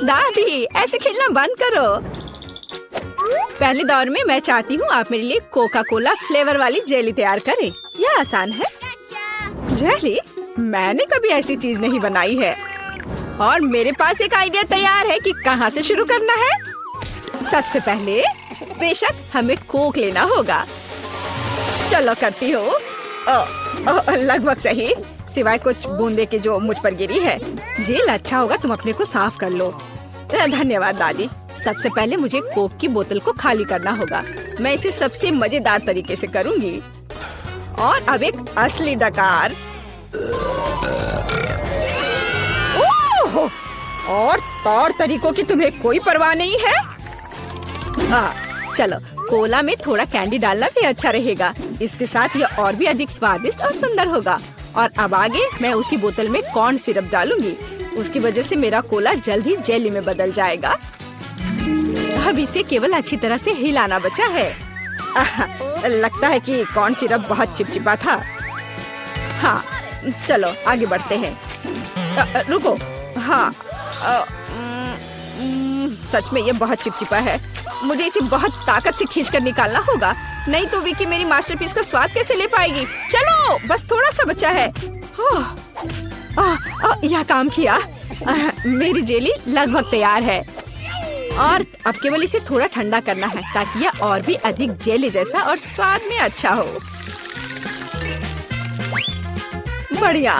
दादी, ऐसे खेलना बंद करो। पहले दौर में मैं चाहती हूँ आप मेरे लिए कोका कोला फ्लेवर वाली जेली तैयार करें। यह आसान है। जेली? मैंने कभी ऐसी चीज नहीं बनाई है। और मेरे पास एक आइडिया तैयार है कि कहाँ से शुरू करना है। सबसे पहले बेशक हमें कोक लेना होगा। चलो करती हूँ। लगभग सही, सिवाय कुछ बूंदे के जो मुझ पर गिरी है। जेल अच्छा होगा तुम अपने को साफ कर लो। धन्यवाद दादी। सबसे पहले मुझे कोक की बोतल को खाली करना होगा। मैं इसे सबसे मजेदार तरीके से करूंगी। और अब एक असली डकार। ओह! और तौर तरीकों की तुम्हें कोई परवाह नहीं है। हाँ, चलो कोला में थोड़ा कैंडी डालना भी अच्छा रहेगा। इसके साथ यह और भी अधिक स्वादिष्ट और सुंदर होगा। और अब आगे मैं उसी बोतल में कॉर्न सिरप डालूंगी। उसकी वजह से मेरा कोला जल्द ही जेली में बदल जाएगा। अब इसे केवल अच्छी तरह से हिलाना बचा है। लगता है कि कॉर्न सिरप बहुत चिपचिपा था। हाँ, चलो आगे बढ़ते हैं। रुको। हाँ, सच में ये बहुत चिपचिपा है। मुझे इसे बहुत ताकत से खींचकर निकालना होगा, नहीं तो विकी मेरी मास्टरपीस का स्वाद कैसे ले पाएगी। चलो, बस थोड़ा सा बचा है। यह काम किया। मेरी जेली लगभग तैयार है। और अब केवल इसे थोड़ा ठंडा करना है ताकि यह और भी अधिक जेली जैसा और स्वाद में अच्छा हो। बढ़िया।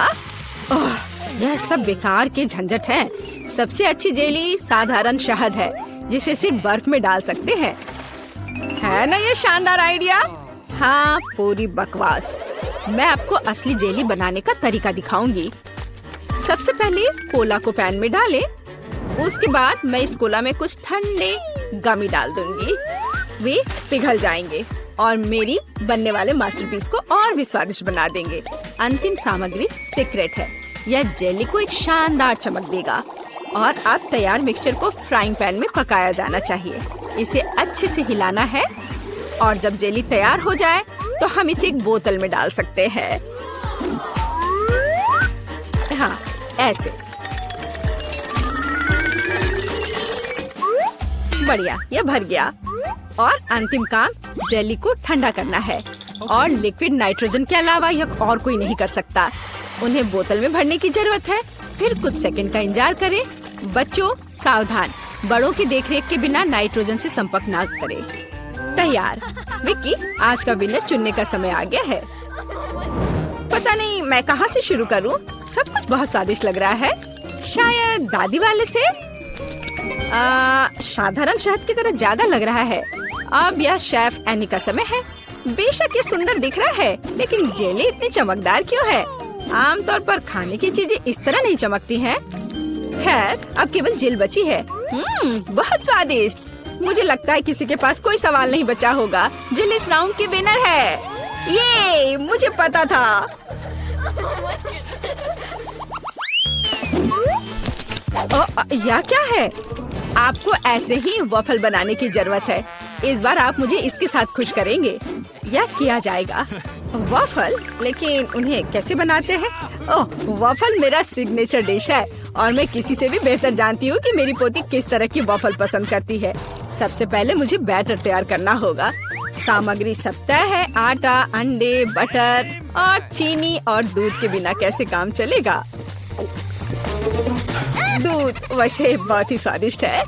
यह सब बेकार के झंझट है। सबसे अच्छी जेली साधारण शहद है जिसे सिर्फ बर्फ में डाल सकते हैं। है ना ये शानदार आइडिया? हाँ, पूरी बकवास। मैं आपको असली जेली बनाने का तरीका दिखाऊंगी। सबसे पहले कोला को पैन में डालें। उसके बाद मैं इस कोला में कुछ ठंडे गमी डाल दूंगी। वे पिघल जाएंगे और मेरी बनने वाले मास्टरपीस को और भी स्वादिष्ट बना देंगे। अंतिम सामग्री सीक्रेट है। यह जेली को एक शानदार चमक देगा। और अब तैयार मिक्सचर को फ्राइंग पैन में पकाया जाना चाहिए। इसे अच्छे से हिलाना है और जब जेली तैयार हो जाए तो हम इसे एक बोतल में डाल सकते हैं। हाँ, ऐसे। बढ़िया, यह भर गया। और अंतिम काम जेली को ठंडा करना है। और लिक्विड नाइट्रोजन के अलावा यह और कोई नहीं कर सकता। उन्हें बोतल में भरने की जरूरत है। फिर कुछ सेकंड का इंतजार करें। बच्चों सावधान, बड़ों की देखरेख के बिना नाइट्रोजन से संपर्क ना करें। तैयार। विक्की, आज का विनर चुनने का समय आ गया है। पता नहीं मैं कहाँ से शुरू करूँ। सब कुछ बहुत स्वादिष्ट लग रहा है। शायद दादी वाले से। साधारण शहद की तरह ज्यादा लग रहा है। अब यह शेफ एनी का समय है। बेशक ये सुंदर दिख रहा है, लेकिन जेली इतनी चमकदार क्यों है? आमतौर पर खाने की चीजें इस तरह नहीं चमकती हैं। खैर, अब केवल जेल बची है। बहुत स्वादिष्ट। मुझे लगता है किसी के पास कोई सवाल नहीं बचा होगा। जेल इस राउंड की विनर है। ये मुझे पता था। यह क्या है? आपको ऐसे ही वॉफल बनाने की जरूरत है। इस बार आप मुझे इसके साथ खुश करेंगे। यह किया जाएगा। वॉफल? लेकिन उन्हें कैसे बनाते हैं? ओह, वॉफल मेरा सिग्नेचर डिश है और मैं किसी से भी बेहतर जानती हूँ कि मेरी पोती किस तरह की वॉफल पसंद करती है। सबसे पहले मुझे बैटर तैयार करना होगा। सामग्री सब तय है। आटा, अंडे, बटर और चीनी और दूध के बिना कैसे काम चलेगा। दूध वैसे बहुत ही स्वादिष्ट है।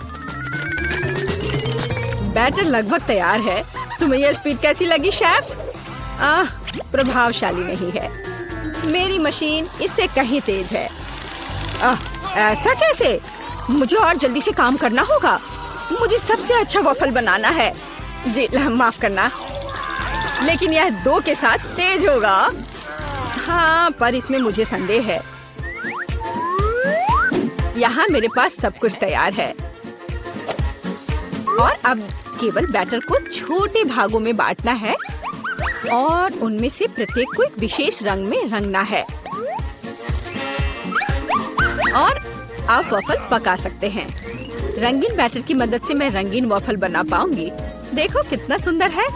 बैटर लगभग तैयार है। तुम्हें यह स्पीड कैसी लगी शेफ? प्रभावशाली नहीं है। मेरी मशीन इससे कहीं तेज है। ऐसा कैसे? मुझे और जल्दी से काम करना होगा। मुझे सबसे अच्छा वॉफल बनाना है। जी माफ करना, लेकिन यह 2 के साथ तेज होगा। हाँ, पर इसमें मुझे संदेह है। यहाँ मेरे पास सब कुछ तैयार है। और अब केवल बैटर को छोटे भागों में बांटना है और उनमें से प्रत्येक को एक विशेष रंग में रंगना है। और आप वॉफल पका सकते हैं। रंगीन बैटर की मदद से मैं रंगीन वॉफल बना पाऊंगी। देखो कितना सुंदर है।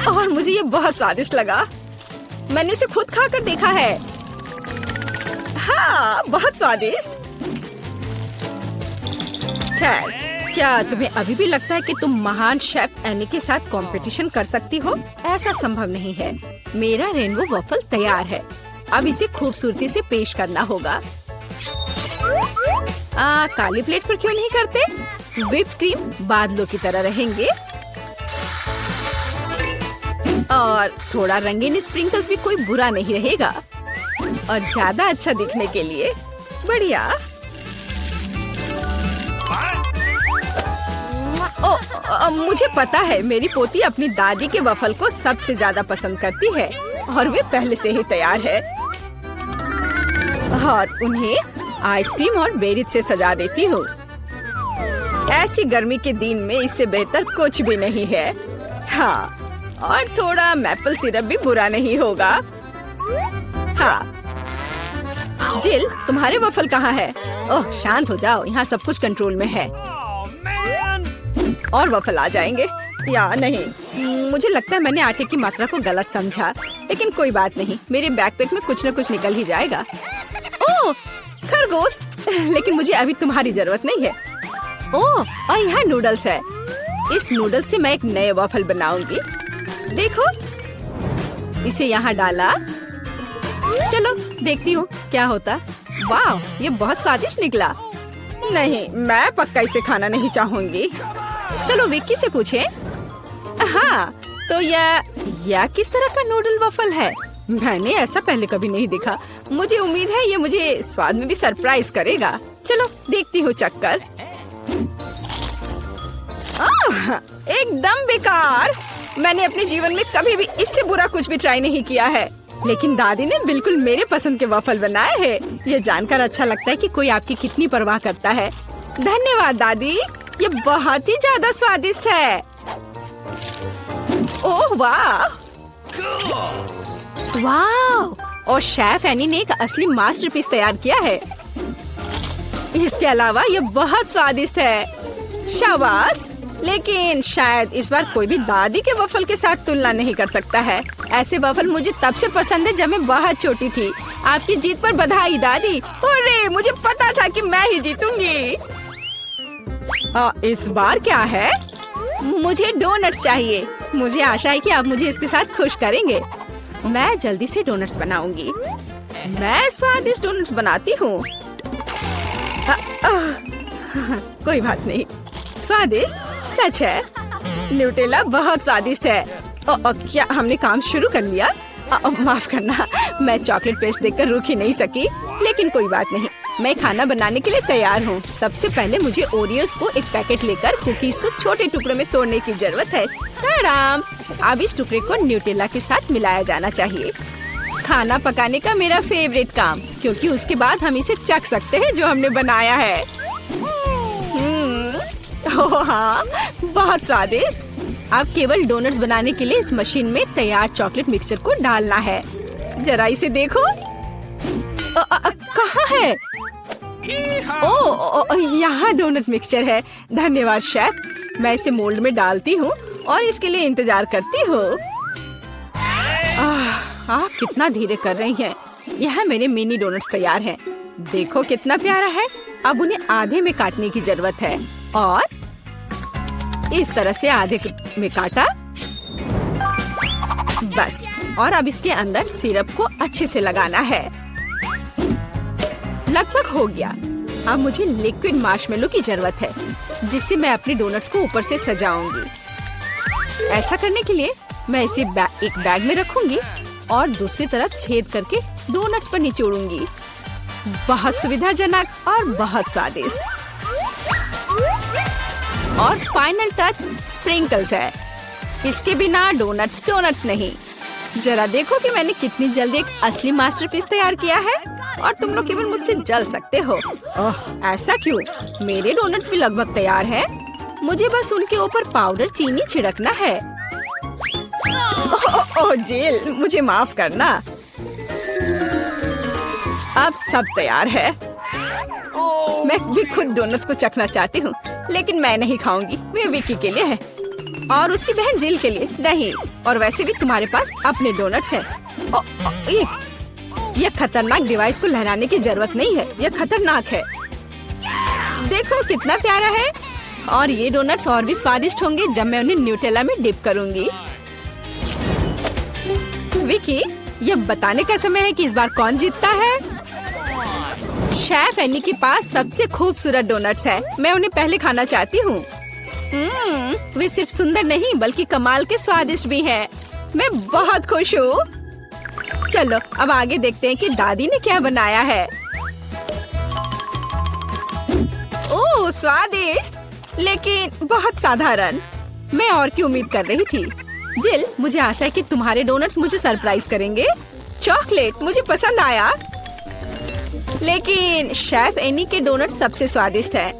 और मुझे ये बहुत स्वादिष्ट लगा। मैंने इसे खुद खाकर देखा है। वाह, बहुत स्वादिष्ट। खैर, क्या तुम्हें अभी भी लगता है कि तुम महान शेफ एनी के साथ कंपटीशन कर सकती हो? ऐसा संभव नहीं है। मेरा रेनबो वफल तैयार है। अब इसे खूबसूरती से पेश करना होगा। काली प्लेट पर क्यों नहीं करते? व्हिप क्रीम बादलों की तरह रहेंगे और थोड़ा रंगीन स्प्रिंकल्स भी कोई बुरा नहीं रहेगा। और ज्यादा अच्छा दिखने के लिए बढ़िया। मुझे पता है, मेरी पोती अपनी दादी के वफल को सबसे ज्यादा पसंद करती है और वे पहले से ही तैयार है। और उन्हें आइसक्रीम और बेरीज से सजा देती हूँ। ऐसी गर्मी के दिन में इससे बेहतर कुछ भी नहीं है। हाँ, और थोड़ा मैपल सिरप भी बुरा नहीं होगा। हाँ, जिल, तुम्हारे वफल कहाँ है? ओह, शांत हो जाओ, यहाँ सब कुछ कंट्रोल में है। और वफल आ जाएंगे या नहीं? मुझे लगता है मैंने आटे की मात्रा को गलत समझा, लेकिन कोई बात नहीं, मेरे बैकपैक में कुछ न कुछ निकल ही जाएगा। ओह, खरगोश, लेकिन मुझे अभी तुम्हारी जरूरत नहीं है। ओह, और यहाँ नूडल्स है। इस नूडल्स से मैं एक नए वफल बनाऊंगी। देखो, इसे यहाँ डाला। चलो देखती हूँ क्या होता। वाह, ये बहुत स्वादिष्ट निकला। नहीं, मैं पक्का इसे खाना नहीं चाहूंगी। चलो विक्की से पूछें। हाँ, तो यह किस तरह का नूडल वफल है? मैंने ऐसा पहले कभी नहीं देखा। मुझे उम्मीद है ये मुझे स्वाद में भी सरप्राइज करेगा। चलो देखती हूँ चक्कर। एकदम बेकार। मैंने अपने जीवन में कभी भी इससे बुरा कुछ भी ट्राई नहीं किया है, लेकिन दादी ने बिल्कुल मेरे पसंद के वफल बनाए हैं। ये जानकर अच्छा लगता है कि कोई आपकी कितनी परवाह करता है। धन्यवाद दादी, ये बहुत ही ज्यादा स्वादिष्ट है। ओह वाह, वाह! और शेफ एनी ने एक असली मास्टरपीस तैयार किया है। इसके अलावा ये बहुत स्वादिष्ट है। शाबाश! लेकिन शायद इस बार कोई भी दादी के वफल के साथ तुलना नहीं कर सकता है। ऐसे वफल मुझे तब से पसंद है जब मैं बहुत छोटी थी। आपकी जीत पर बधाई दादी। अरे, मुझे पता था कि मैं ही जीतूंगी। इस बार क्या है? मुझे डोनट्स चाहिए। मुझे आशा है कि आप मुझे इसके साथ खुश करेंगे। मैं जल्दी से डोनट्स बनाऊंगी। मैं स्वादिष्ट डोनट्स बनाती हूँ। कोई बात नहीं, स्वादिष्ट सच है। न्यूटेला बहुत स्वादिष्ट है। क्या हमने काम शुरू कर लिया? माफ करना, मैं चॉकलेट पेस्ट देखकर रुक ही नहीं सकी। लेकिन कोई बात नहीं, मैं खाना बनाने के लिए तैयार हूँ। सबसे पहले मुझे ओरियोस को एक पैकेट लेकर कुकीज को छोटे टुकड़ों में तोड़ने की जरूरत है। आराम। अब इस टुकड़े को न्यूटेला के साथ मिलाया जाना चाहिए। खाना पकाने का मेरा फेवरेट काम, क्योंकि उसके बाद हम इसे चख सकते हैं जो हमने बनाया है। ओह हाँ, बहुत स्वादिष्ट। अब केवल डोनट्स बनाने के लिए इस मशीन में तैयार चॉकलेट मिक्सचर को डालना है। जरा इसे देखो। कहाँ है? ओह, यहाँ डोनट मिक्सचर है। धन्यवाद शेफ। मैं इसे मोल्ड में डालती हूँ और इसके लिए इंतजार करती हूँ। आप कितना धीरे कर रही हैं। यहाँ मेरे मिनी डोनट्स तैयार हैं। देखो कितना प्यारा है। अब उन्हें आधे में काटने की जरूरत है और इस तरह से आधे में काटा। बस, और अब इसके अंदर सिरप को अच्छे से लगाना है। लगभग हो गया। अब मुझे लिक्विड मार्शमेलो की जरूरत है, जिससे मैं अपने डोनट्स को ऊपर से सजाऊंगी। ऐसा करने के लिए मैं इसे एक बैग में रखूंगी और दूसरी तरफ छेद करके डोनट्स पर निचोड़ूंगी। बहुत सुविधाजनक और बहुत स्वादिष्ट। और फाइनल टच स्प्रिंकल्स है। इसके बिना डोनट्स नहीं। जरा देखो कि मैंने कितनी जल्दी एक असली मास्टरपीस तैयार किया है और तुम लोग केवल मुझसे जल सकते हो। ओह, ऐसा क्यों? मेरे डोनट्स भी लगभग तैयार हैं। मुझे बस उनके ऊपर पाउडर चीनी छिड़कना है। ओह जेल, मुझे माफ करना। अब सब तैयार है। मैं भी खुद डोनट्स को चखना चाहती हूँ, लेकिन मैं नहीं खाऊंगी। वे विक्की के लिए है और उसकी बहन जिल के लिए नहीं। और वैसे भी तुम्हारे पास अपने डोनट्स हैं। यह खतरनाक डिवाइस को लहराने की जरूरत नहीं है, यह खतरनाक है। देखो कितना प्यारा है। और ये डोनट्स और भी स्वादिष्ट होंगे जब मैं उन्हें न्यूटेला में डिप करूंगी। विकी, यह बताने का समय है कि इस बार कौन जीतता है। शेफ एनी के पास सबसे खूबसूरत डोनट्स है, मैं उन्हें पहले खाना चाहती हूँ। वे सिर्फ सुंदर नहीं बल्कि कमाल के स्वादिष्ट भी हैं। मैं बहुत खुश हूँ। चलो अब आगे देखते हैं कि दादी ने क्या बनाया है। ओह स्वादिष्ट, लेकिन बहुत साधारण। मैं और की उम्मीद कर रही थी। जिल, मुझे आशा है कि तुम्हारे डोनट्स मुझे सरप्राइज करेंगे। चॉकलेट मुझे पसंद आया, लेकिन शेफ एनी के डोनट सबसे स्वादिष्ट है।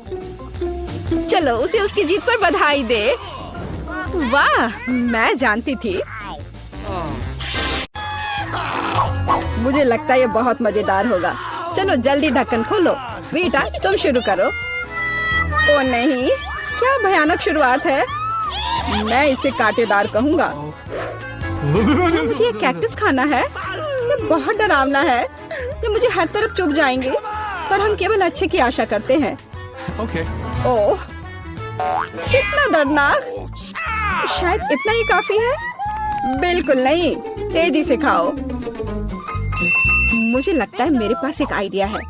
चलो उसे उसकी जीत पर बधाई दे। वाह, मैं जानती थी। मुझे लगता है ये बहुत मजेदार होगा। चलो जल्दी ढक्कन खोलो। बेटा तुम शुरू करो। ओ नहीं, क्या भयानक शुरुआत है। मैं इसे कांटेदार कहूँगा। मुझे ये कैक्टस खाना है। ये बहुत डरावना है। ये मुझे हर तरफ चुभ जाएंगे, पर हम केवल अच्छे की आशा करते हैं। ओह, कितना दर्दनाक। शायद इतना ही काफी है। बिल्कुल नहीं, तेजी से खाओ। मुझे लगता है मेरे पास एक आइडिया है।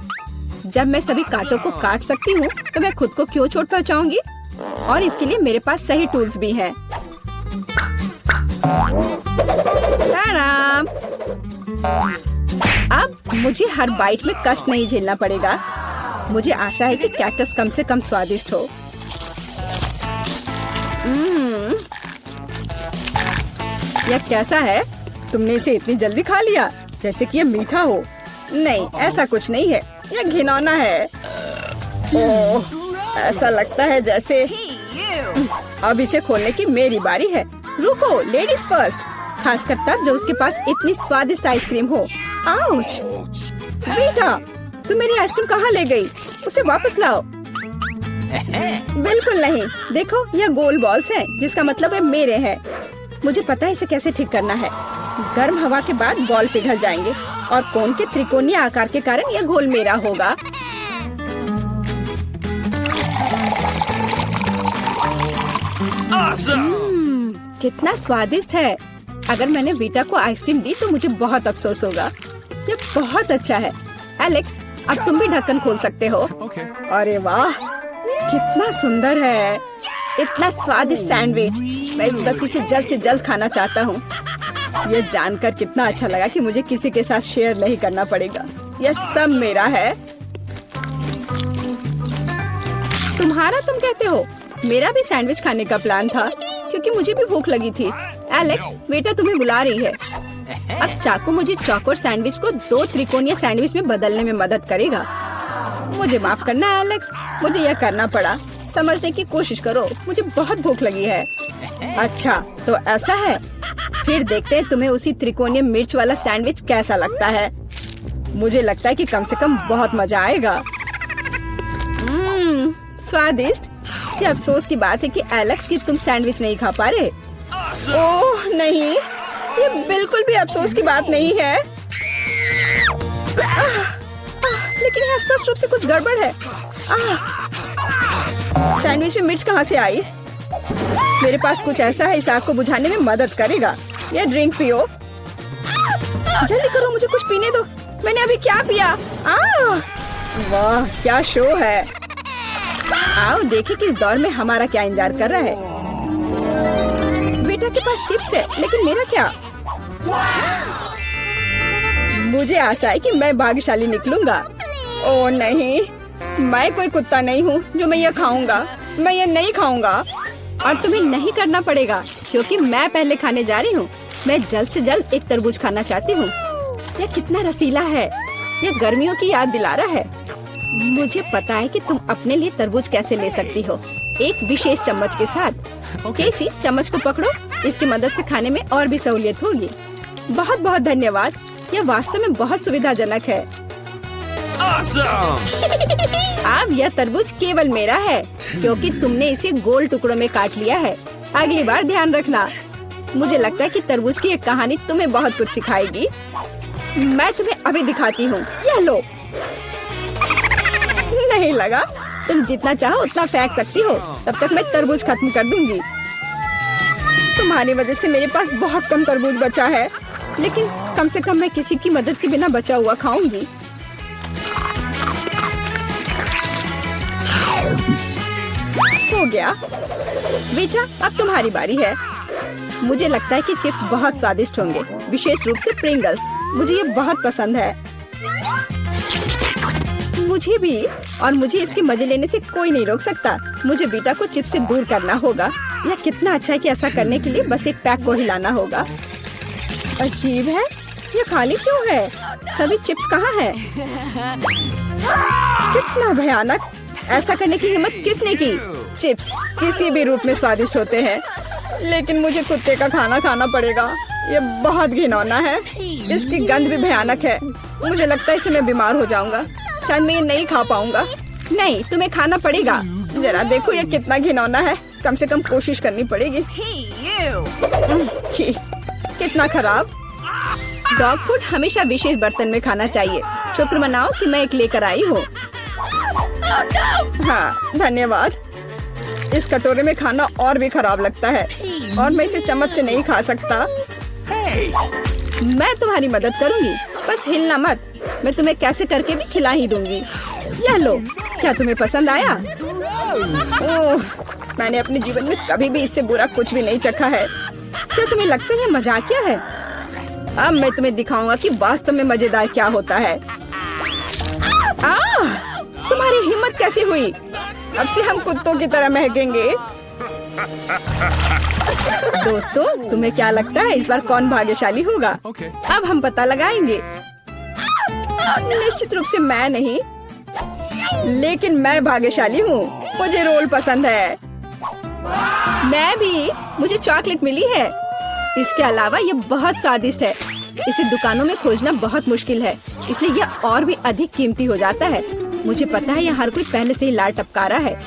जब मैं सभी कांटों को काट सकती हूँ, तो मैं खुद को क्यों चोट पहुँचाऊंगी। और इसके लिए मेरे पास सही टूल्स भी हैं। ताराम! अब मुझे हर बाइट में कष्ट नहीं झेलना पड़ेगा। मुझे आशा है कि कैक्टस कम से कम स्वादिष्ट हो। यह कैसा है? तुमने इसे इतनी जल्दी खा लिया जैसे कि यह मीठा हो। नहीं, ऐसा कुछ नहीं है, यह घिनौना है। ओह, ऐसा लगता है जैसे अब इसे खोलने की मेरी बारी है। रुको, लेडीज फर्स्ट, खासकर तब जब उसके पास इतनी स्वादिष्ट आइसक्रीम हो। आउच! बेटा, तुम मेरी आइसक्रीम कहाँ ले गई? उसे वापस लाओ। बिल्कुल नहीं। देखो, यह गोल बॉल्स हैं, जिसका मतलब है मेरे हैं। मुझे पता है इसे कैसे ठीक करना है। गर्म हवा के बाद बॉल पिघल जाएंगे और कोन के त्रिकोणीय आकार के कारण यह घोल मेरा होगा। कितना स्वादिष्ट है। अगर मैंने वीटा को आइसक्रीम दी तो मुझे बहुत अफसोस होगा। ये बहुत अच्छा है। एलेक्स, अब तुम भी ढक्कन खोल सकते हो। अरे वाह, कितना सुंदर है। इतना स्वादिष्ट सैंडविच। मैं बस इसे जल्द से जल्द खाना चाहता हूँ। ये जानकर कितना अच्छा लगा कि मुझे किसी के साथ शेयर नहीं करना पड़ेगा। यह सब मेरा है। तुम्हारा तुम कहते हो? मेरा भी सैंडविच खाने का प्लान था, क्योंकि मुझे भी भूख लगी थी। एलेक्स, बेटा तुम्हें बुला रही है। अब चाकू मुझे चौकोर सैंडविच को 2 त्रिकोणीय सैंडविच में बदलने में मदद करेगा। मुझे माफ करना एलेक्स, मुझे यह करना पड़ा। समझने की कोशिश करो, मुझे बहुत भूख लगी है। अच्छा, तो ऐसा है। फिर देखते हैं तुम्हें उसी त्रिकोणीय मिर्च वाला सैंडविच कैसा लगता है। मुझे लगता है कि कम से कम बहुत मजा आएगा। स्वादिष्ट। ये अफसोस की बात है कि एलेक्स की तुम सैंडविच नहीं खा पा रहे। ओह नहीं, ये बिल्कुल भी अफसोस की बात नहीं है। लेकिन यहाँ स्पष्ट रूप से कुछ गड़बड़ है। सैंडविच में मिर्च कहाँ से आई? मेरे पास कुछ ऐसा है, इस आग को बुझाने में मदद करेगा। ये ड्रिंक पियो। जल्दी करो, मुझे कुछ पीने दो। मैंने अभी क्या पिया? वाह, क्या शो है। आओ देखें कि इस दौर में हमारा क्या इंतजार कर रहा है। बेटा के पास चिप्स है, लेकिन मेरा क्या? मुझे आशा है कि मैं भाग्यशाली निकलूंगा। ओह नहीं, मैं कोई कुत्ता नहीं हूँ जो मैं ये खाऊंगा। मैं ये नहीं खाऊंगा। और तुम्हें नहीं करना पड़ेगा, क्योंकि मैं पहले खाने जा रही हूँ। मैं जल्द से जल्द एक तरबूज खाना चाहती हूँ। यह कितना रसीला है। यह गर्मियों की याद दिला रहा है। मुझे पता है कि तुम अपने लिए तरबूज कैसे ले सकती हो, एक विशेष चम्मच के साथ। केसी, चम्मच को पकड़ो। इसकी मदद से खाने में और भी सहूलियत होगी। बहुत बहुत धन्यवाद। यह वास्तव में बहुत सुविधाजनक है। अब यह तरबूज केवल मेरा है, क्योंकि तुमने इसे गोल टुकड़ों में काट लिया है। अगली बार ध्यान रखना। मुझे लगता है कि तरबूज की एक कहानी तुम्हें बहुत कुछ सिखाएगी। मैं तुम्हें अभी दिखाती हूँ, ये लो। नहीं लगा? तुम जितना चाहो उतना फेंक सकती हो, तब तक मैं तरबूज खत्म कर दूंगी। तुम्हारी वजह से मेरे पास बहुत कम तरबूज बचा है, लेकिन कम से कम मैं किसी की मदद के बिना बचा हुआ खाऊंगी। हो गया। बेटा, अब तुम्हारी बारी है। मुझे लगता है कि चिप्स बहुत स्वादिष्ट होंगे, विशेष रूप से प्रिंगल्स। मुझे ये बहुत पसंद है। मुझे भी, और मुझे इसके मजे लेने से कोई नहीं रोक सकता। मुझे बेटा को चिप्स से दूर करना होगा। यह कितना अच्छा है कि ऐसा करने के लिए बस एक पैक को हिलाना होगा। अजीब है, ये खाली क्यों है? सभी चिप्स कहाँ हैं? कितना भयानक! ऐसा करने की हिम्मत किसने की? चिप्स किसी भी रूप में स्वादिष्ट होते हैं, लेकिन मुझे कुत्ते का खाना खाना पड़ेगा। ये बहुत घिनौना है, इसकी गंध भी भयानक है। मुझे लगता है इससे मैं बीमार हो जाऊंगा। शायद मैं ये नहीं खा पाऊंगा। नहीं, तुम्हें खाना पड़ेगा। जरा देखो ये कितना घिनौना है। कम से कम कोशिश करनी पड़ेगी। छी, कितना खराब। डॉग फूड हमेशा विशेष बर्तन में खाना चाहिए। शुक्र मनाओ कि मैं एक लेकर आई हूँ। हाँ, धन्यवाद। इस कटोरे में खाना और भी खराब लगता है, और मैं इसे चम्मच से नहीं खा सकता। मैं तुम्हारी मदद करूंगी, बस हिलना मत। मैं तुम्हें कैसे करके भी खिला ही दूंगी। यह लो, क्या तुम्हें पसंद आया? ओह, मैंने अपने जीवन में कभी भी इससे बुरा कुछ भी नहीं चखा है। क्या तुम्हें लगता है ये मजाकिया है? अब मैं तुम्हें दिखाऊंगा कि वास्तव में मजेदार क्या होता है। तुम्हारी हिम्मत कैसे हुई? अब से हम कुत्तों की तरह महकेंगे। दोस्तों, तुम्हें क्या लगता है इस बार कौन भाग्यशाली होगा? अब हम पता लगाएंगे। निश्चित रूप से मैं नहीं, लेकिन मैं भाग्यशाली हूँ। मुझे रोल पसंद है। मैं भी। मुझे चॉकलेट मिली है। इसके अलावा ये बहुत स्वादिष्ट है। इसे दुकानों में खोजना बहुत मुश्किल है, इसलिए यह और भी अधिक कीमती हो जाता है। मुझे पता है यह हर कोई पहले से ही लाड़ टपका रहा है,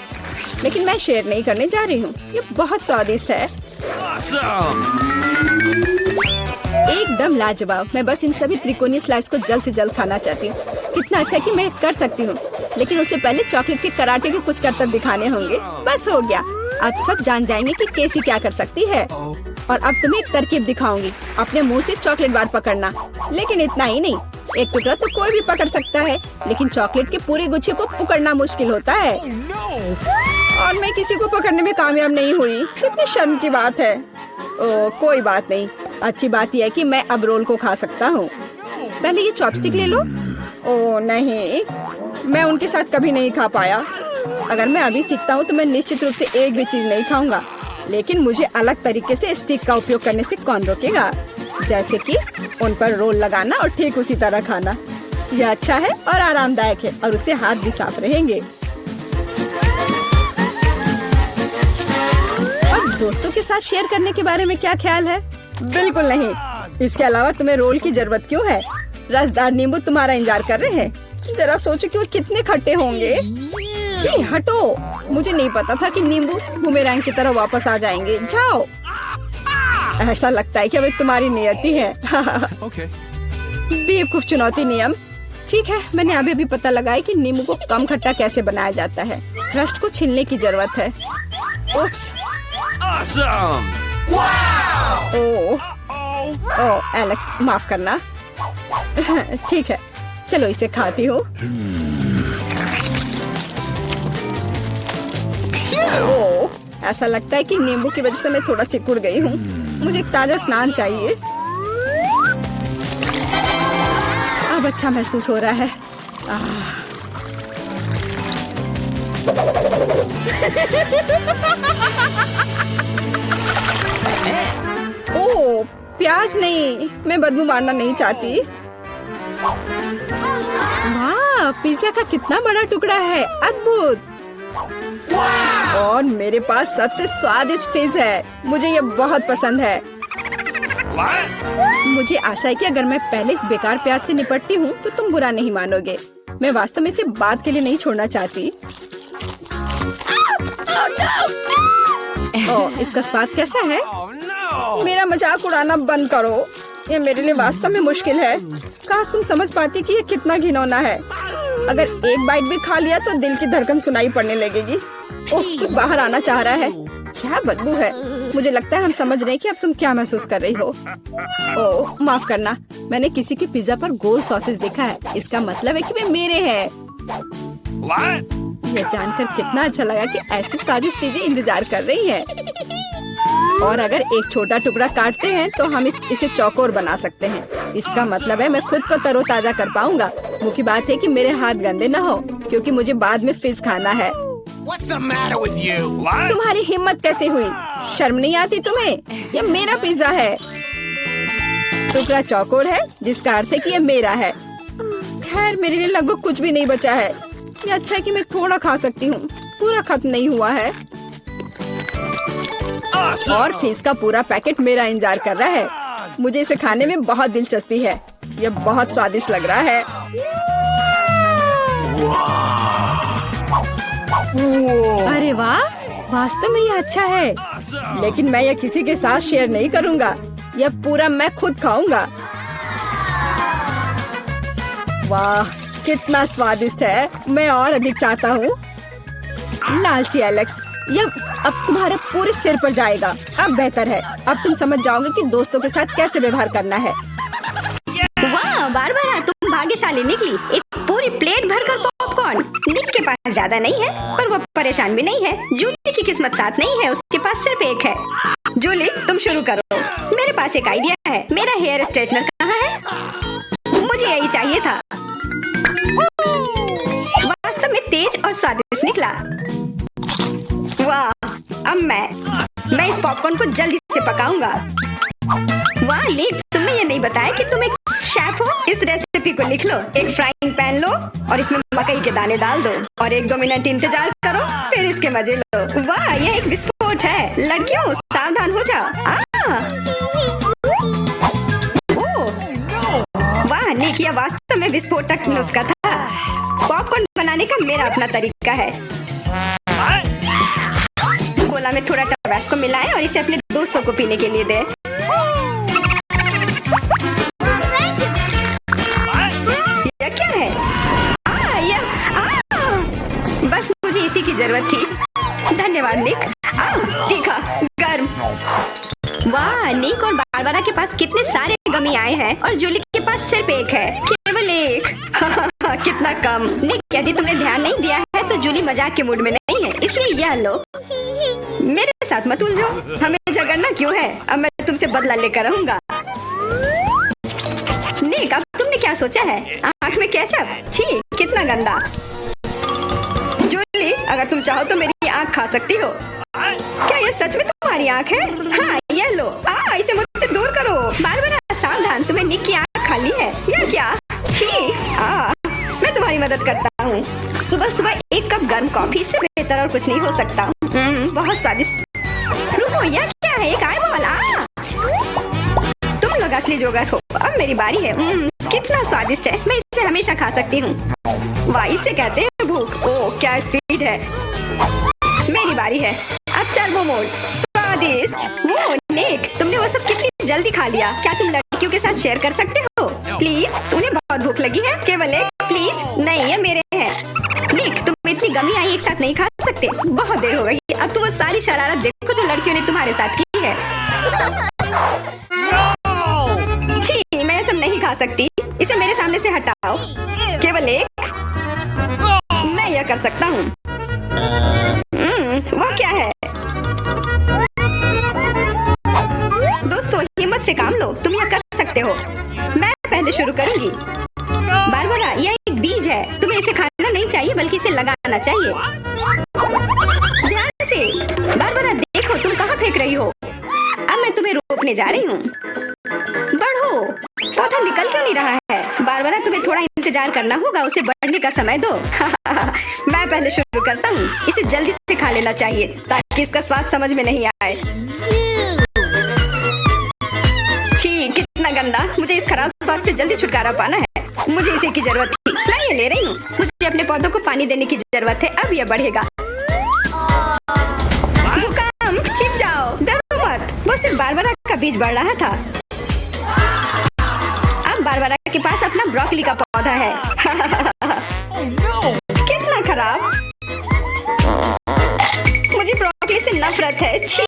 लेकिन मैं शेयर नहीं करने जा रही हूँ। ये बहुत स्वादिष्ट है। एकदम लाजवाब। मैं बस इन सभी त्रिकोणीय स्लाइस को जल्द से जल्द खाना चाहती हूँ। कितना अच्छा कि मैं कर सकती हूँ, लेकिन उससे पहले चॉकलेट के कराटे के कुछ करतब दिखाने होंगे। बस हो गया। अब सब जान जाएंगे कि केसी क्या कर सकती है। और अब तुम्हें एक तरकीब दिखाऊंगी। अपने मुंह से चॉकलेट बार पकड़ना, लेकिन इतना ही नहीं। एक टुकड़ा तो कोई भी पकड़ सकता है, लेकिन चॉकलेट के पूरे गुच्छे को पकड़ना मुश्किल होता है। और मैं किसी को पकड़ने में कामयाब नहीं हुई। कितनी शर्म की बात है। ओह, कोई बात नहीं। अच्छी बात यह है कि मैं अब रोल को खा सकता हूँ। पहले ये चॉपस्टिक ले लो। ओह नहीं, मैं उनके साथ कभी नहीं खा पाया। अगर मैं अभी सीखता हूँ तो मैं निश्चित रूप से एक भी चीज नहीं खाऊंगा, लेकिन मुझे अलग तरीके से स्टिक का उपयोग करने से कौन रोकेगा? जैसे कि उन पर रोल लगाना और ठीक उसी तरह खाना। यह अच्छा है और आरामदायक है, और उससे हाथ भी साफ रहेंगे। और दोस्तों के साथ शेयर करने के बारे में क्या ख्याल है? बिल्कुल नहीं। इसके अलावा तुम्हें रोल की जरूरत क्यों है? रसदार नींबू तुम्हारा इंतजार कर रहे हैं। जरा सोचो कि वो कितने खट्टे होंगे। छी, हटो। मुझे नहीं पता था कि नींबू बूमेरैंग की तरह वापस आ जाएंगे। जाओ। ऐसा लगता है कि अब तुम्हारी नियति है। बेवकूफ चुनौती नियम। ठीक है, मैंने अभी पता लगाया कि नींबू को कम खट्टा कैसे बनाया जाता है। क्रस्ट को छीलने की जरूरत है। उफ्स। ओह, एलेक्स, माफ करना। ठीक है, चलो इसे खाती हूँ। ओह, ऐसा लगता है कि नींबू की वजह से मैं थोड़ा सिकुड़ गई हूँ। मुझे एक ताजा स्नान चाहिए। अब अच्छा महसूस हो रहा है। ओह, प्याज नहीं। मैं बदबू मारना नहीं चाहती। वाह, पिज्जा का कितना बड़ा टुकड़ा है। अद्भुत। और मेरे पास सबसे स्वादिष्ट फिज है। मुझे ये बहुत पसंद है। मुझे आशा है कि अगर मैं पहले इस बेकार प्याज से निपटती हूँ तो तुम बुरा नहीं मानोगे। मैं वास्तव में इसे बात के लिए नहीं छोड़ना चाहती। ओह, इसका स्वाद कैसा है? मेरा मजाक उड़ाना बंद करो। ये मेरे लिए वास्तव में मुश्किल है। काश तुम समझ पाती कि ये कितना घिनौना है। अगर एक बाइट भी खा लिया तो दिल की धड़कन सुनाई पड़ने लगेगी। ओह, कुछ बाहर आना चाह रहा है। क्या बदबू है। मुझे लगता है हम समझ रहे हैं कि अब तुम क्या महसूस कर रही हो। ओह, माफ करना, मैंने किसी के पिज्जा पर गोल सॉसेस देखा है। इसका मतलब है कि वे मेरे हैं। यह जानकर कितना अच्छा लगा कि ऐसी स्वादिष्ट चीजें इंतजार कर रही हैं। और अगर एक छोटा टुकड़ा काटते हैं तो हम इसे चौकोर बना सकते हैं। इसका मतलब है मैं खुद को तरोताजा कर पाऊंगा। मुख्य बात है कि मेरे हाथ गंदे न हो, क्योंकि मुझे बाद में फिश खाना है। तुम्हारी हिम्मत कैसे हुई? शर्म नहीं आती तुम्हें? यह मेरा पिज्जा है। टुकड़ा चौकोर है, जिसका अर्थ है कि यह मेरा है। खैर, मेरे लिए लगभग कुछ भी नहीं बचा है। ये अच्छा है कि मैं थोड़ा खा सकती हूँ। पूरा खत्म नहीं हुआ है। और फिश का पूरा पैकेट मेरा इंतजार कर रहा है। मुझे इसे खाने में बहुत दिलचस्पी है। यह बहुत स्वादिष्ट लग रहा है। अरे वाह, वास्तव में यह अच्छा है। लेकिन मैं यह किसी के साथ शेयर नहीं करूँगा। यह पूरा मैं खुद खाऊंगा। वाह, कितना स्वादिष्ट है। मैं और अधिक चाहता हूँ। लालची एलेक्स, यह अब तुम्हारे पूरे सिर पर जाएगा। अब बेहतर है। अब तुम समझ जाओगे कि दोस्तों के साथ कैसे व्यवहार करना है। वाह बारबरा, तुम भाग्यशाली निकली। एक पूरी प्लेट भरकर पॉपकॉर्न। निक के पास ज्यादा नहीं है, पर वो परेशान भी नहीं है। जूली की किस्मत साथ नहीं है, उसके पास सिर्फ एक है। जूली, तुम शुरू करो। मेरे पास एक आइडिया है। मेरा हेयर स्ट्रेटनर कहाँ है? मुझे यही चाहिए था। वास्तव में तेज और स्वादिष्ट निकला। वाह, अब मैं इस पॉपकॉर्न को जल्दी से पकाऊंगा। वाह निक, तुमने ये नहीं बताया कि तुम एक शेफ हो। इस रेसिपी को लिख लो। एक फ्राइंग पैन लो और इसमें मकई के दाने डाल दो और 1-2 मिनट इंतजार करो, फिर इसके मजे लो। वाह, यह एक विस्फोट है। लड़कियों, सावधान हो जाओ। वाह निक, यह वास्तव में विस्फोटक नुस्खा था। पॉपकॉर्न बनाने का मेरा अपना तरीका है। कोला में थोड़ा टबास्को मिलाएं और इसे अपने दोस्तों को पीने के लिए दें। यह क्या है? बस मुझे इसी की जरूरत थी। धन्यवाद निक। तीखा, गर्म। वाह, निक और बारबरा के पास कितने सारे गमी आए हैं और जूली के पास सिर्फ एक है। केवल एक। कितना कम। निक, यदि तुमने ध्यान नहीं दिया है तो जूली मजाक के मूड में नहीं है, इसलिए यह लो। मेरे साथ मत उलझो। हमें झगड़ना क्यों है? अब मैं तुमसे बदला लेकर रहूंगा। निक, अब तुमने क्या सोचा है? आँख में केचप? छी, कितना गंदा। जूली, अगर तुम चाहो तो मेरी आँख खा सकती हो। क्या यह सच में तुम्हारी आँख है? हाँ, ये लो। इसे मुझसे दूर करो। बारबरा, सावधान, तुम्हें निक की आँख खाली है। यह क्या? छी, मैं तुम्हारी मदद करता हूँ। सुबह सुबह 1 कप गर्म कॉफी से बेहतर और कुछ नहीं हो सकता। बहुत स्वादिष्ट। रुको, यह क्या है? एक आईबॉल। तुम लोग असली जोगर हो। अब मेरी बारी है। कितना स्वादिष्ट है। मैं इसे हमेशा खा सकती हूँ। वाह, इसे कहते हैं भूख। ओह, क्या स्पीड है। मेरी बारी है। अब टर्बो मोड। स्वादिष्ट। वो निक, तुमने वो सब कितनी जल्दी खा लिया। क्या तुम लड़कियों के साथ शेयर कर सकते हो? प्लीज, उन्हें बहुत भूख लगी है। केवल एक। प्लीज। नहीं, ये मेरे हैं। निक, तुम इतनी गमी आई एक साथ नहीं खा सकते। बहुत देर हो गई। अब तुम वो सारी शरारत देखो जो लड़कियों ने तुम्हारे साथ की है। छी, मैं सब नहीं खा सकती। इसे मेरे सामने से हटाओ। केवल एक। मैं यह कर सकता हूँ। वो क्या है? दोस्तों, हिम्मत से काम लो। तुम यह कर सकते हो। मैं पहले शुरू करूंगी। बारबरा, यह एक बीज है। तुम्हें इसे खाना नहीं चाहिए, बल्कि इसे लगाना चाहिए। ध्यान से। बारबरा, देखो तुम कहाँ फेंक रही हो। अब मैं तुम्हें रोकने जा रही हूँ। बढ़ो। पौधा निकल क्यों नहीं रहा है? बारबरा, तुम्हें थोड़ा इंतजार करना होगा। उसे बढ़ने का समय दो। मैं पहले शुरू करता हूँ। इसे जल्दी से खा लेना चाहिए ताकि इसका स्वाद समझ में नहीं आए। छी, कितना गंदा। मुझे इस खराब स्वाद से जल्दी छुटकारा पाना है। मुझे इसे की जरूरत थी। मैं ये ले रही हूँ। मुझे अपने पौधों को पानी देने की जरूरत है। अब यह बढ़ेगा। भूकंप, छिप जाओ। डरो मत। वो सिर्फ बारबरा का बीज बढ़ रहा था। के पास अपना ब्रोकली का पौधा है। कितना खराब। मुझे ब्रोकली से नफरत है। छी।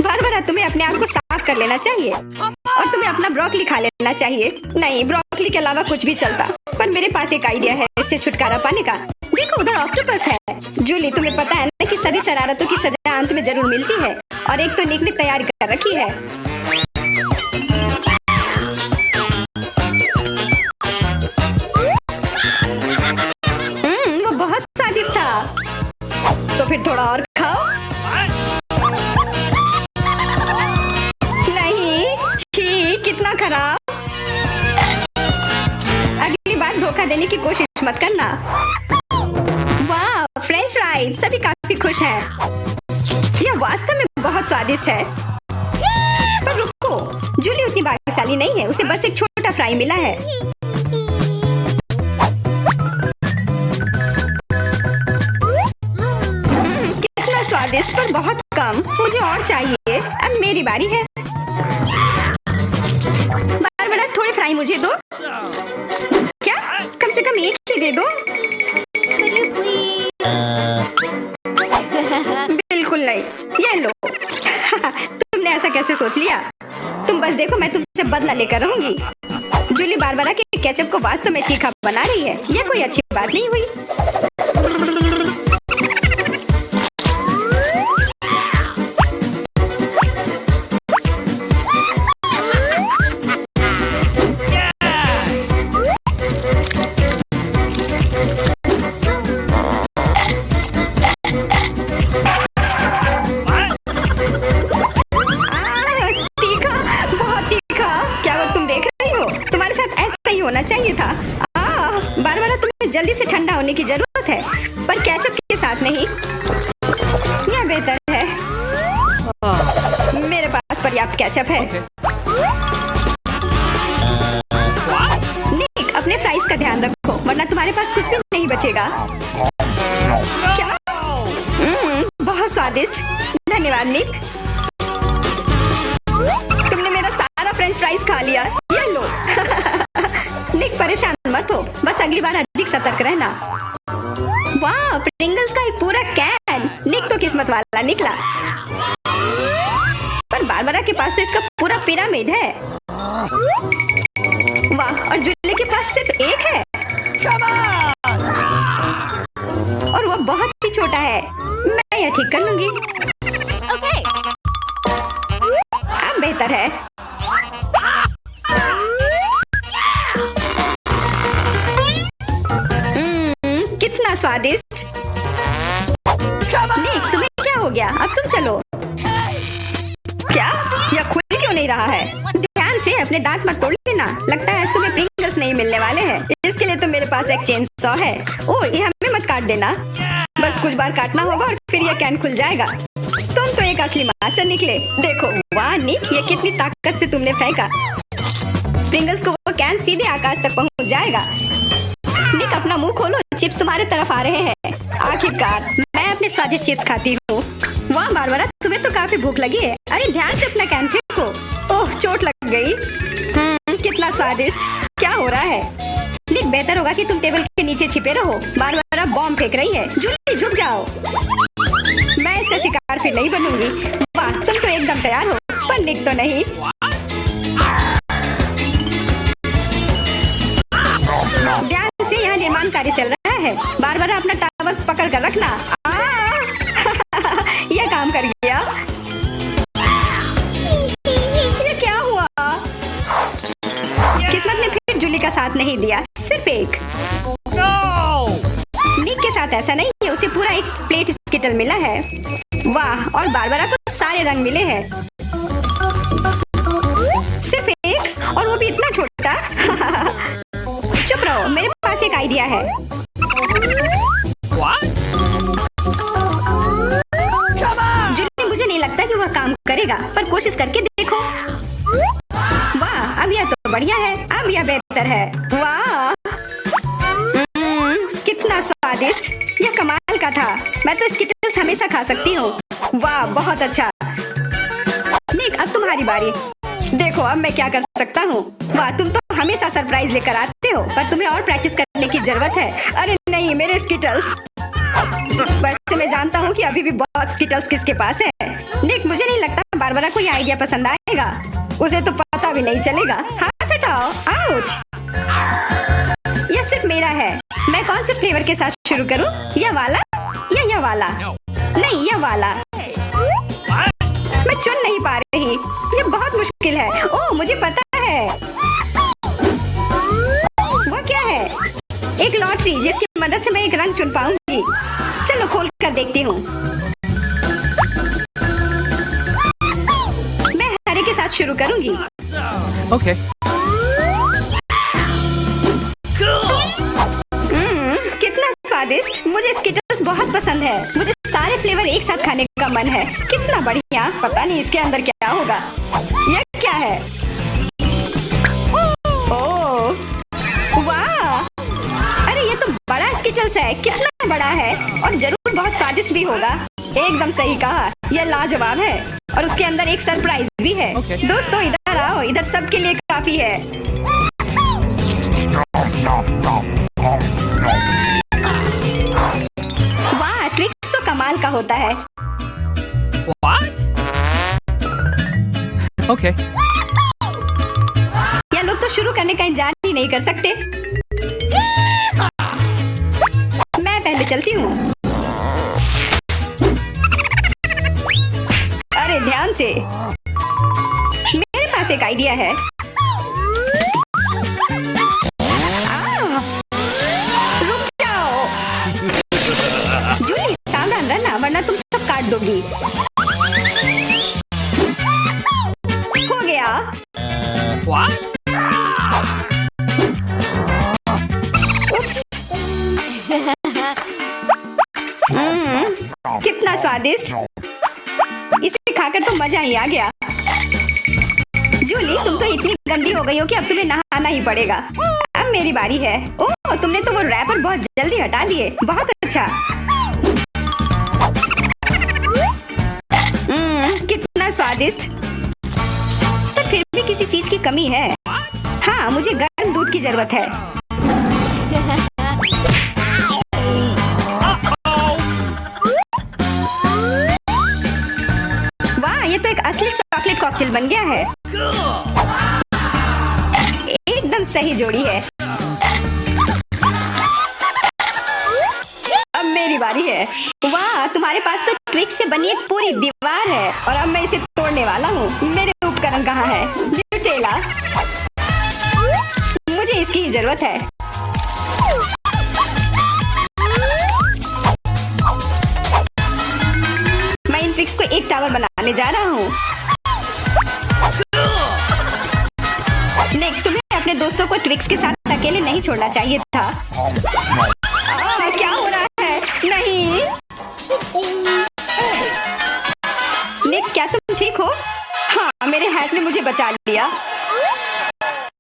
बारबरा, तुम्हें अपने आप को साफ कर लेना चाहिए और तुम्हें अपना ब्रोकली खा लेना चाहिए। नहीं, ब्रोकली के अलावा कुछ भी चलता, पर मेरे पास एक आइडिया है इससे छुटकारा पाने का। देखो, उधर ऑक्टोपस है। जूली, तुम्हें पता है ना कि सभी शरारतों की सजा अंत में जरूर मिलती है, और एक तो निक ने तैयारी कर रखी है। वो बहुत स्वादिष्ट था। तो फिर थोड़ा और खाओ। नहीं, छी, कितना खराब। अगली बार धोखा देने की कोशिश मत करना। वाह, फ्रेंच फ्राइज। सभी काफी खुश हैं। यह वास्तव में बहुत स्वादिष्ट है। पर रुको, जूली उतनी भाग्यशाली नहीं है। उसे बस एक छोटा फ्राई मिला है। कितना स्वादिष्ट, पर बहुत कम। मुझे और चाहिए। अब मेरी बारी है। बारबरा, थोड़े फ्राई मुझे दो। क्या? कम से कम एक ही दे दो। बिल्कुल नहीं। ये लो। तुमने ऐसा कैसे सोच लिया? तुम बस देखो, मैं तुमसे बदला लेकर रहूंगी। जूली बारबरा के केचप को वास्तव में तीखा बना रही है। यह कोई अच्छी बात नहीं हुई। होना चाहिए था। बारबरा, तुम्हें जल्दी से ठंडा होने की जरूरत है, पर केचप के साथ नहीं। यह बेहतर है। मेरे पास पर्याप्त केचप है। निक, अपने फ्राइज का ध्यान रखो, वरना तुम्हारे पास कुछ भी नहीं बचेगा। क्या? बहुत स्वादिष्ट। धन्यवाद निक। तुमने मेरा सारा फ्रेंच फ्राइज खा लिया। ये लो। निक, परेशान मत हो, बस अगली बार अधिक सतर्क रहना। वाह, प्रिंगल्स का एक पूरा कैन। निक तो किस्मत वाला निकला। पर बारबरा के पास तो इसका पूरा पिरामिड है। वाह, और जूली के पास सिर्फ एक है। और वो बहुत ही छोटा है। मैं यह ठीक कर लूंगी। अब बेहतर है। कितना स्वादिष्ट। निक, तुम्हें क्या हो गया? अब तुम चलो। क्या? यह खुल क्यों नहीं रहा है? ध्यान से, अपने दांत मत तोड़ लेना। लगता है तुम्हें प्रिंगल्स नहीं मिलने वाले हैं। इसके लिए तो मेरे पास एक चेन सॉ है। ओह, ये हमें मत काट देना। बस कुछ बार काटना होगा और फिर यह कैन खुल जाएगा। तुम तो एक असली मास्टर निकले। देखो, वाह निक, ये कितनी ताकत से तुमने फेंका। प्रिंगल्स को वो कैन सीधे आकाश तक पहुंच जाएगा। निक, अपना मुंह खोलो, चिप्स तुम्हारे तरफ आ रहे हैं। आखिरकार मैं अपने स्वादिष्ट चिप्स खाती हूँ। वाह बारबरा, तुम्हें तो काफी भूख लगी है। अरे ध्यान से अपना कैन फेंको। ओह, चोट लग गई। कितना स्वादिष्ट। क्या हो रहा है? निक, बेहतर होगा कि तुम टेबल के नीचे छिपे रहो। बारबरा बॉम्ब फेंक रही है। जूली, झुक जाओ। मैं इसका शिकार फिर नहीं बनूंगी। वाह, तुम तो एकदम तैयार हो, पर निक तो नहीं। ध्यान से, यहाँ निर्माण कार्य चल रहा है। बारबरा, अपना टावर पकड़ कर रखना। यह काम कर गया। ये क्या हुआ? किस्मत ने फिर जूली का साथ नहीं दिया, सिर्फ एक। निक के साथ ऐसा नहीं है, उसे पूरा एक प्लेट स्किटल मिला है। वाह, और बारबरा को सारे रंग मिले हैं। सिर्फ एक, और वो भी इतना छोटा। चुप रहो, मेरे पास एक आइडिया है। जूली, मुझे नहीं लगता कि वह काम करेगा, पर कोशिश करके देखो। वाह, अब यह तो बढ़िया है। अब यह बेहतर है। वाह, कितना स्वादिष्ट। यह कमाल का था। मैं तो स्किटल्स हमेशा खा सकती हूँ। वाह, बहुत अच्छा। निक, अब तुम्हारी बारी। देखो अब मैं क्या कर सकता हूँ। वाह, तुम तो हमेशा सरप्राइज लेकर आते हो, पर तुम्हें और प्रैक्टिस करने की जरूरत है। अरे नहीं, मेरे स्किटल्स। वैसे मैं जानता हूँ कि अभी भी बहुत स्किटल्स किसके पास है। निक, मुझे नहीं लगता बारबरा को ये आइडिया पसंद आएगा। उसे तो पता भी नहीं चलेगा। हाथ हटाओ। आउच! यह सिर्फ मेरा है। मैं कौन से फ्लेवर के साथ शुरू करूँ? यह वाला या यह वाला? नहीं, यह वाला। मैं चुन नहीं पा रही। ये बहुत मुश्किल है। ओह, मुझे पता है। वो क्या है? एक लॉटरी जिसकी मदद से मैं एक रंग चुन पाऊंगी। चलो खोल कर देखती हूँ। मैं हरे के साथ शुरू करूंगी। Okay. कितना स्वादिष्ट। मुझे स्किटल्स बहुत पसंद है। मुझे सारे फ्लेवर एक साथ खाने का मन है। कितना बढ़िया। पता नहीं इसके अंदर क्या होगा। यह क्या है? ओह, वाह! अरे ये तो बड़ा स्किटल्स है। कितना बड़ा है और जरूर बहुत स्वादिष्ट भी होगा। एकदम सही कहा। यह लाजवाब है और उसके अंदर एक सरप्राइज भी है। Okay. दोस्तों इधर आओ, इधर सबके लिए काफी है। वाह, ट्विक्स तो कमाल का होता है। What? Okay. ये लोग तो शुरू करने का इंतजार ही नहीं कर सकते। मैं पहले चलती हूँ। अरे ध्यान से। मेरे पास एक आइडिया है। रुक जाओ। जूली, सावधान रहना वरना तुम सब काट दोगी। हो गया। What? उप्स। कितना स्वादिष्ट। इसे खाकर तो मजा ही आ गया। जूली, तुम तो इतनी गंदी हो गई हो कि अब तुम्हें नहाना ही पड़ेगा। अब मेरी बारी है। ओह, तुमने तो वो रैपर बहुत जल्दी हटा दिए। बहुत अच्छा। कितना स्वादिष्ट। पर फिर भी किसी चीज की कमी है। हाँ, मुझे गर्म दूध की जरूरत है। वाह, ये तो एक असली चॉकलेट कॉकटेल बन गया है। एकदम सही जोड़ी है। अब मेरी बारी है। वाह, तुम्हारे पास तो ट्विक्स से बनी एक पूरी दीवार है और अब मैं इसे तोड़ने वाला हूँ। मेरे उपकरण कहाँ है? न्यूटेला। मुझे इसकी ही जरूरत है। मैं इन ट्विक्स को एक टावर बनाने जा रहा हूँ। निक, तुम्हें अपने दोस्तों को ट्विक्स के साथ अकेले नहीं छोड़ना चाहिए था। क्या हो रहा है? नहीं। निक, क्या तुम ठीक हो? हाँ, मेरे हैट ने मुझे बचा लिया।